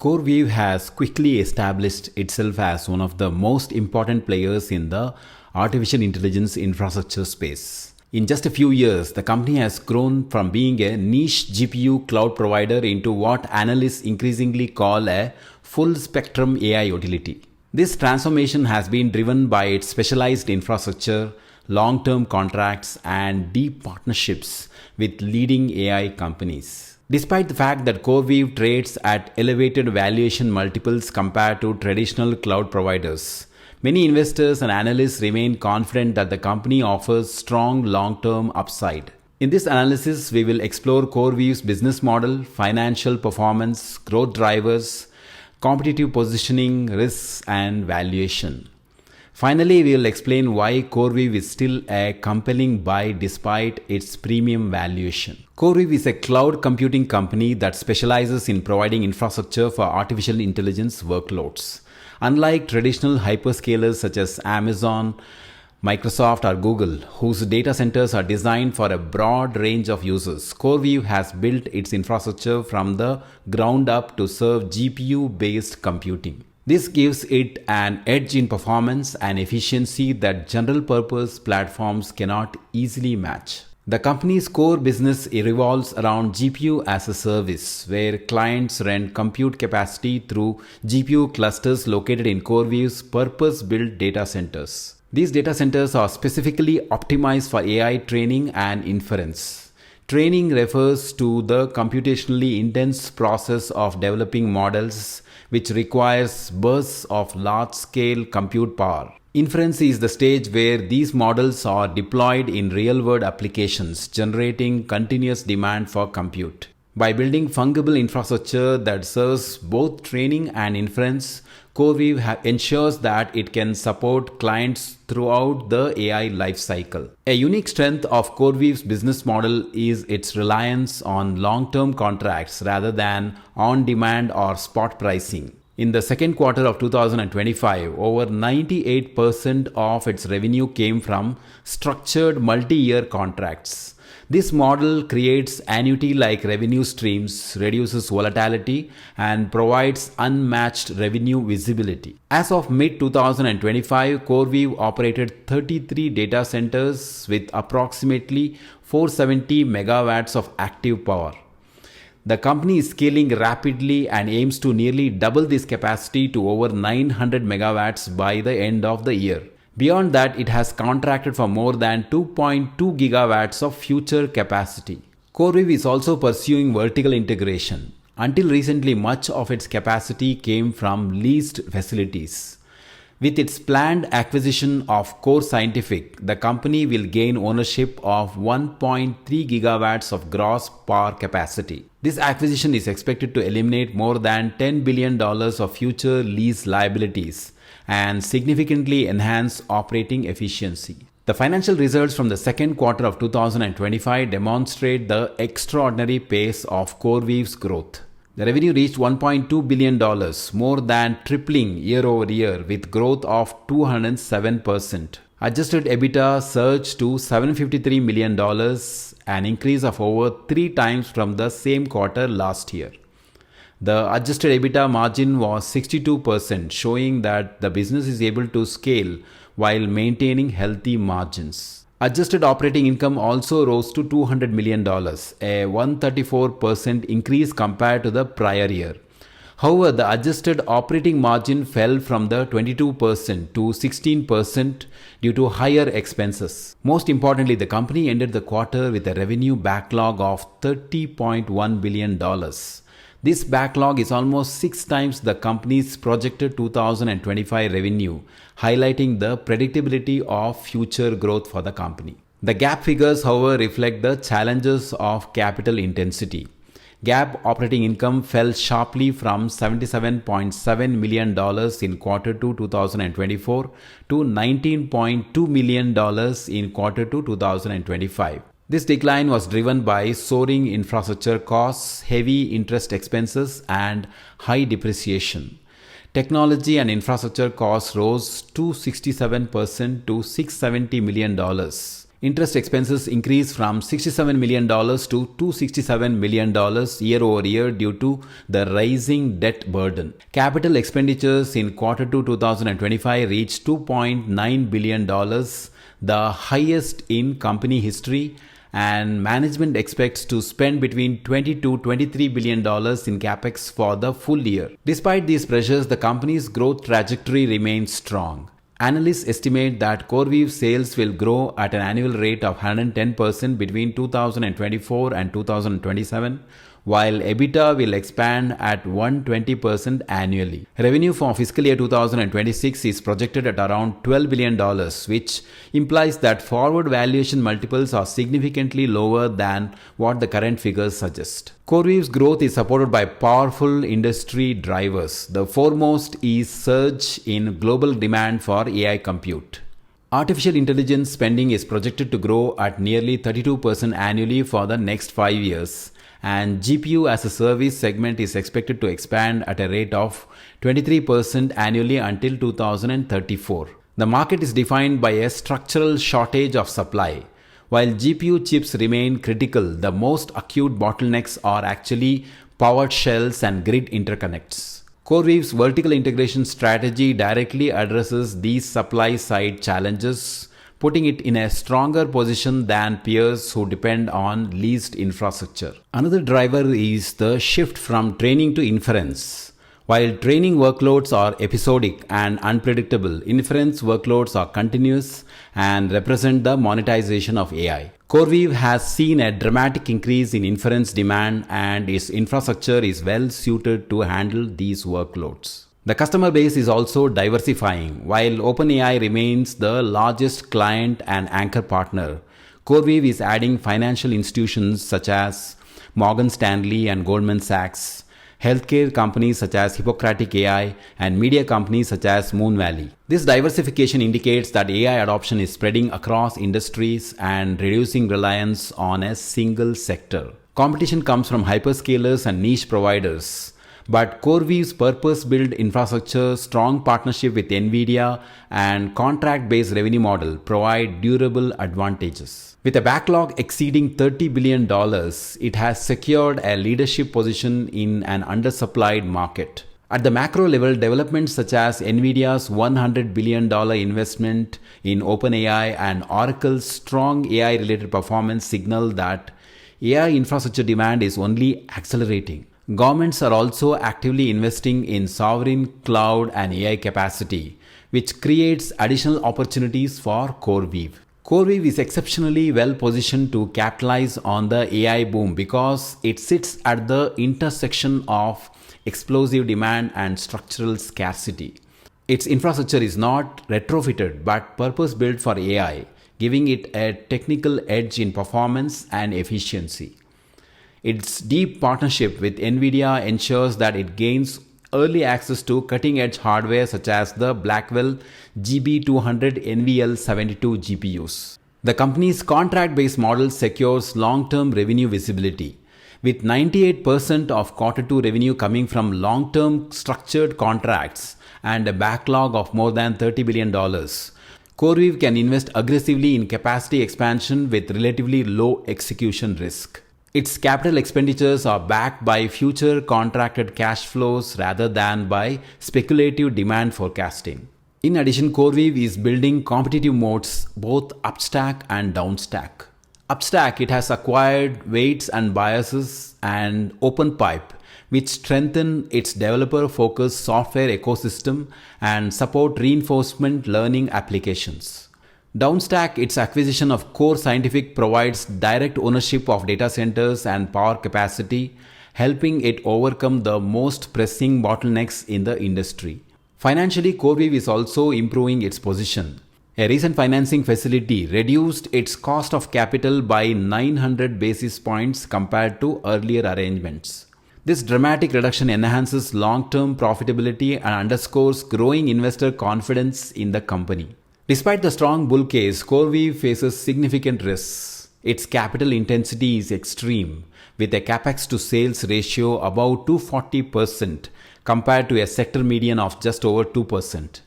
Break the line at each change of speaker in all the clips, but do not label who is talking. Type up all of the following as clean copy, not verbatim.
CoreWeave has quickly established itself as one of the most important players in the artificial intelligence infrastructure space. In just a few years, the company has grown from being a niche GPU cloud provider into what analysts increasingly call a full spectrum AI utility. This transformation has been driven by its specialized infrastructure, long-term contracts, and deep partnerships with leading AI companies. Despite the fact that CoreWeave trades at elevated valuation multiples compared to traditional cloud providers, many investors and analysts remain confident that the company offers strong long-term upside. In this analysis, we will explore CoreWeave's business model, financial performance, growth drivers, competitive positioning, risks, and valuation. Finally, we will explain why CoreWeave is still a compelling buy despite its premium valuation. CoreWeave is a cloud computing company that specializes in providing infrastructure for artificial intelligence workloads. Unlike traditional hyperscalers such as Amazon, Microsoft, or Google, whose data centers are designed for a broad range of users, CoreWeave has built its infrastructure from the ground up to serve GPU-based computing. This gives it an edge in performance and efficiency that general-purpose platforms cannot easily match. The company's core business revolves around GPU as a service, where clients rent compute capacity through GPU clusters located in CoreWeave's purpose-built data centers. These data centers are specifically optimized for AI training and inference. Training refers to the computationally intense process of developing models, which requires bursts of large-scale compute power. Inference is the stage where these models are deployed in real-world applications, generating continuous demand for compute. By building fungible infrastructure that serves both training and inference, CoreWeave ensures that it can support clients throughout the AI lifecycle. A unique strength of CoreWeave's business model is its reliance on long-term contracts rather than on-demand or spot pricing. In the second quarter of 2025, over 98% of its revenue came from structured multi-year contracts. This model creates annuity-like revenue streams, reduces volatility, and provides unmatched revenue visibility. As of mid-2025, CoreWeave operated 33 data centers with approximately 470 megawatts of active power. The company is scaling rapidly and aims to nearly double this capacity to over 900 megawatts by the end of the year. Beyond that, it has contracted for more than 2.2 gigawatts of future capacity. CoreWeave is also pursuing vertical integration. Until recently, much of its capacity came from leased facilities. With its planned acquisition of Core Scientific, the company will gain ownership of 1.3 gigawatts of gross power capacity. This acquisition is expected to eliminate more than $10 billion of future lease liabilities and significantly enhance operating efficiency. The financial results from the second quarter of 2025 demonstrate the extraordinary pace of CoreWeave's growth. The revenue reached $1.2 billion, more than tripling year over year with growth of 207%. Adjusted EBITDA surged to $753 million, an increase of over 3 times from the same quarter last year. The adjusted EBITDA margin was 62%, showing that the business is able to scale while maintaining healthy margins. Adjusted operating income also rose to $200 million, a 134% increase compared to the prior year. However, the adjusted operating margin fell from the 22% to 16% due to higher expenses. Most importantly, the company ended the quarter with a revenue backlog of $30.1 billion. This backlog is almost 6 times the company's projected 2025 revenue, highlighting the predictability of future growth for the company. The GAAP figures, however, reflect the challenges of capital intensity. GAAP operating income fell sharply from $77.7 million in Q2 2024 to $19.2 million in Q2 2025. This decline was driven by soaring infrastructure costs, heavy interest expenses, and high depreciation. Technology and infrastructure costs rose 267% to $670 million. Interest expenses increased from $67 million to $267 million year over year due to the rising debt burden. Capital expenditures in Q2 2025 reached $2.9 billion, the highest in company history, and management expects to spend between $20 to $23 billion in capex for the full year. Despite these pressures, the company's growth trajectory remains strong. Analysts estimate that CoreWeave sales will grow at an annual rate of 110% between 2024 and 2027, while EBITDA will expand at 120% annually. Revenue for fiscal year 2026 is projected at around $12 billion, which implies that forward valuation multiples are significantly lower than what the current figures suggest. CoreWeave's growth is supported by powerful industry drivers. The foremost is surge in global demand for AI compute. Artificial intelligence spending is projected to grow at nearly 32% annually for the next 5 years, and GPU as a service segment is expected to expand at a rate of 23% annually until 2034. The market is defined by a structural shortage of supply. While GPU chips remain critical, the most acute bottlenecks are actually powered shells and grid interconnects. CoreWeave's vertical integration strategy directly addresses these supply-side challenges, putting it in a stronger position than peers who depend on leased infrastructure. Another driver is the shift from training to inference. While training workloads are episodic and unpredictable, inference workloads are continuous and represent the monetization of AI. CoreWeave has seen a dramatic increase in inference demand, and its infrastructure is well suited to handle these workloads. The customer base is also diversifying. While OpenAI remains the largest client and anchor partner, CoreWeave is adding financial institutions such as Morgan Stanley and Goldman Sachs, healthcare companies such as Hippocratic AI, and media companies such as Moon Valley. This diversification indicates that AI adoption is spreading across industries and reducing reliance on a single sector. Competition comes from hyperscalers and niche providers, but CoreWeave's purpose-built infrastructure, strong partnership with NVIDIA, and contract-based revenue model provide durable advantages. With a backlog exceeding $30 billion, it has secured a leadership position in an undersupplied market. At the macro level, developments such as NVIDIA's $100 billion investment in OpenAI and Oracle's strong AI-related performance signal that AI infrastructure demand is only accelerating. Governments are also actively investing in sovereign cloud and AI capacity, which creates additional opportunities for CoreWeave. CoreWeave is exceptionally well positioned to capitalize on the AI boom because it sits at the intersection of explosive demand and structural scarcity. Its infrastructure is not retrofitted but purpose-built for AI, giving it a technical edge in performance and efficiency. Its deep partnership with NVIDIA ensures that it gains early access to cutting-edge hardware such as the Blackwell GB200 NVL72 GPUs. The company's contract-based model secures long-term revenue visibility. With 98% of Q2 revenue coming from long-term structured contracts and a backlog of more than $30 billion, CoreWeave can invest aggressively in capacity expansion with relatively low execution risk. Its capital expenditures are backed by future contracted cash flows rather than by speculative demand forecasting. In addition, CoreWeave is building competitive moats both upstack and downstack. Upstack, it has acquired Weights and Biases and OpenPipe, which strengthen its developer-focused software ecosystem and support reinforcement learning applications. Downstack, its acquisition of Core Scientific provides direct ownership of data centers and power capacity, helping it overcome the most pressing bottlenecks in the industry. Financially, CoreWeave is also improving its position. A recent financing facility reduced its cost of capital by 900 basis points compared to earlier arrangements. This dramatic reduction enhances long-term profitability and underscores growing investor confidence in the company. Despite the strong bull case, CoreWeave faces significant risks. Its capital intensity is extreme, with a capex to sales ratio above 240% compared to a sector median of just over 2%.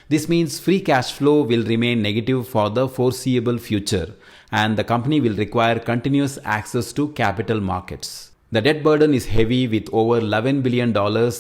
This means free cash flow will remain negative for the foreseeable future, and the company will require continuous access to capital markets. The debt burden is heavy with over $11 billion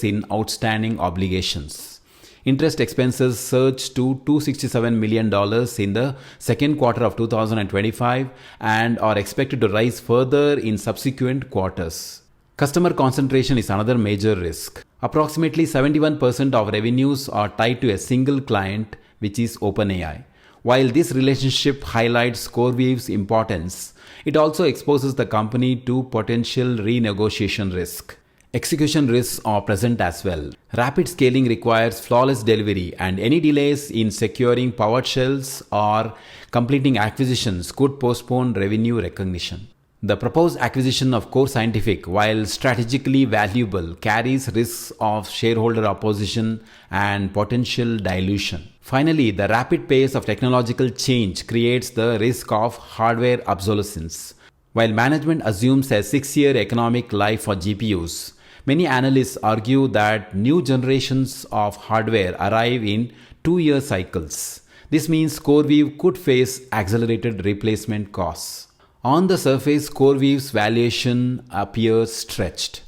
in outstanding obligations. Interest expenses surged to $267 million in the second quarter of 2025 and are expected to rise further in subsequent quarters. Customer concentration is another major risk. Approximately 71% of revenues are tied to a single client, which is OpenAI. While this relationship highlights CoreWeave's importance, it also exposes the company to potential renegotiation risk. Execution risks are present as well. Rapid scaling requires flawless delivery, and any delays in securing powered shells or completing acquisitions could postpone revenue recognition. The proposed acquisition of Core Scientific, while strategically valuable, carries risks of shareholder opposition and potential dilution. Finally, the rapid pace of technological change creates the risk of hardware obsolescence. While management assumes a 6-year economic life for GPUs, many analysts argue that new generations of hardware arrive in 2-year cycles. This means CoreWeave could face accelerated replacement costs. On the surface, CoreWeave's valuation appears stretched.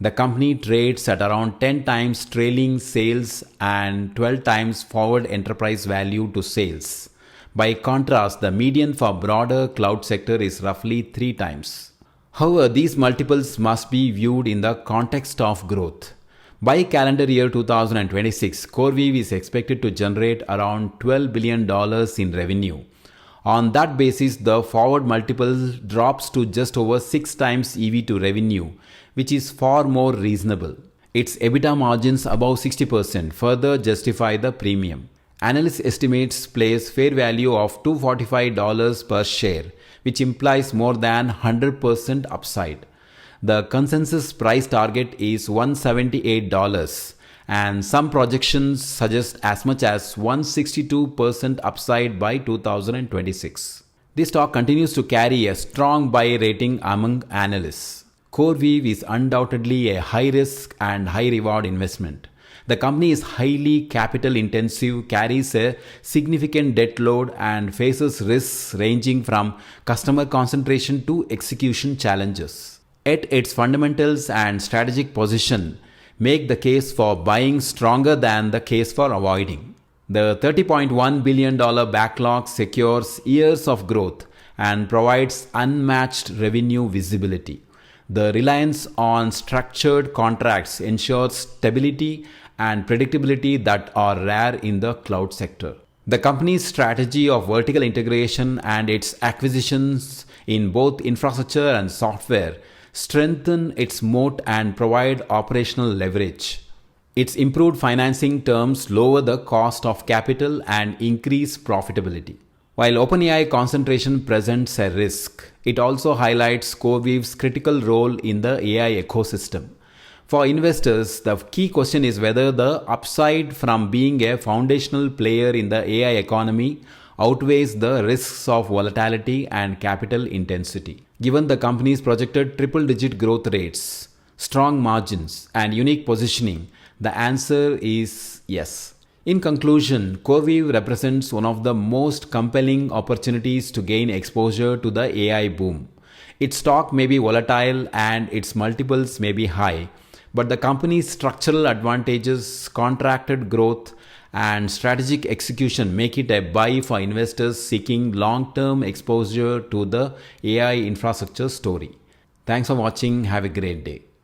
The company trades at around 10 times trailing sales and 12 times forward enterprise value to sales. By contrast, the median for broader cloud sector is roughly 3 times. However, these multiples must be viewed in the context of growth. By calendar year 2026, CoreWeave is expected to generate around $12 billion in revenue. On that basis, the forward multiple drops to just over 6 times EV to revenue, which is far more reasonable. Its EBITDA margins above 60% further justify the premium. Analyst estimates place fair value of $245 per share, which implies more than 100% upside. The consensus price target is $178, and some projections suggest as much as 162% upside by 2026. This stock continues to carry a strong buy rating among analysts. CoreWeave is undoubtedly a high-risk and high-reward investment. The company is highly capital-intensive, carries a significant debt load, and faces risks ranging from customer concentration to execution challenges. Yet its fundamentals and strategic position make the case for buying stronger than the case for avoiding. The $30.1 billion backlog secures years of growth and provides unmatched revenue visibility. The reliance on structured contracts ensures stability and predictability that are rare in the cloud sector. The company's strategy of vertical integration and its acquisitions in both infrastructure and software strengthen its moat and provide operational leverage. Its improved financing terms lower the cost of capital and increase profitability. While OpenAI concentration presents a risk, it also highlights CoreWeave's critical role in the AI ecosystem. For investors, the key question is whether the upside from being a foundational player in the AI economy outweighs the risks of volatility and capital intensity. Given the company's projected triple-digit growth rates, strong margins, and unique positioning, the answer is yes. In conclusion, CoreWeave represents one of the most compelling opportunities to gain exposure to the AI boom. Its stock may be volatile and its multiples may be high, but the company's structural advantages, contracted growth, and strategic execution make it a buy for investors seeking long-term exposure to the AI infrastructure story. Thanks for watching. Have a great day.